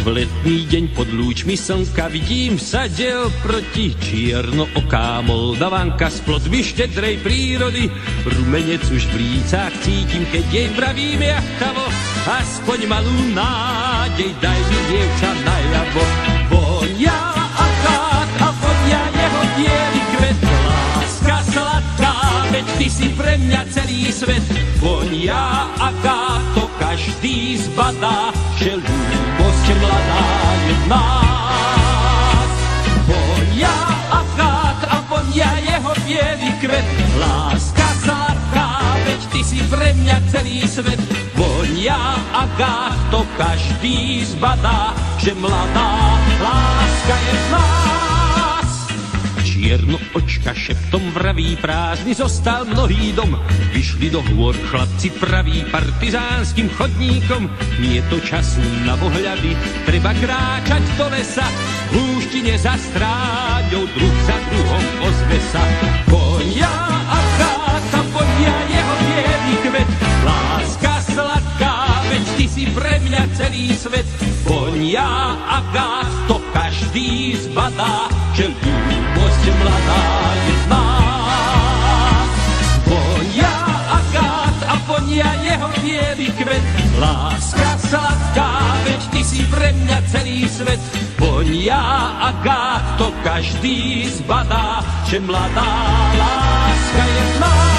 V letný deň pod lúčmi slnka vidím sa del proti čiernooká Moldavanka z plodby štedrej prírody. Rumenec už v lícach cítim, keď jej vravím jachtavo, aspoň malú nádej daj mi dievča najavo. Vonia akát a vonia jeho bielý kvet, láska sladká, veď ty si pre mňa celý svet. Vonia akát, to každý zbadá, že ľúbosť mladá je v nás. Vonia akát a vonia jeho bielý kvet, láska sladká, veď ty si pre mňa celý svet. Vonia akát, to každý zbadá, že mladá láska je v nás. Čiernoočka šeptom vraví, prázdny zostal mnohý dom. Vyšli do hôr chlapci praví partizánskym chodníkom. Nie to čas na pohľady, treba kráčať do lesa. V húštine za stráňou druh za druhom ozve sa. Vonia akát a vonia jeho bielý kvet, láska sladká, veď ty si pre mňa celý svet. Vonia akát, to každý zbadá, že ľúbosť mladá je v nás. Vonia akát a vonia jeho bielý kvet, láska sladká, veď ty si pre mňa celý svet. Vonia akát, to každý zbadá, že mladá láska je v nás.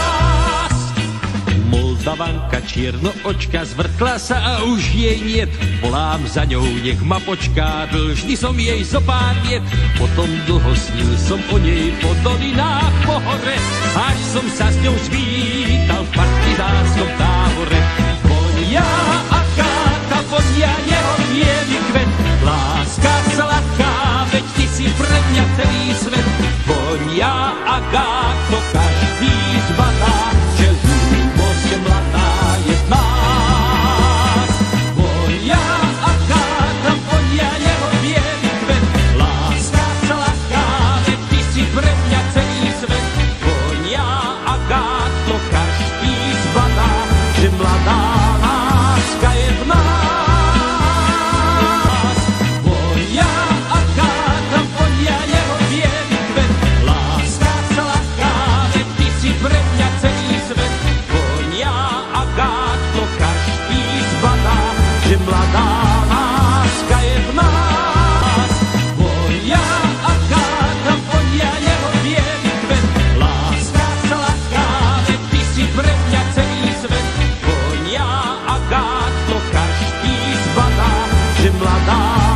Moldavanka čiernoočka zvrtla sa a už jej niet. Volám za ňou, nech ma počká, dlžný som jej zo pár viet. Potom dlho snil som o nej po dolinách, po hore, až som sa s ňou zvítal v partizánskom tábore. Vonia akát a vonia jeho bielý kvet, láska sladká, veď ty si pre mňa celý svet. Vonia akát, to každý zbadá, že ľúbosť mladá je v nás. Vonia akát a vonia jeho bielý kvet, láska sladká, veď ty si pre mňa celý svet. Vonia akát, to každý zbadá, že mladá láska je v nás. Vonia akát a vonia jeho bielý kvet, láska sladká, veď ty si pre mňa celý svet. Vonia akát, to každý zbadá, že mladá láska je v nás. Vonia akát a vonia jeho bielý kvet, láska sladká, veď ty si pre mňa celý svet. Vonia akát, to každý zbadá, že mladá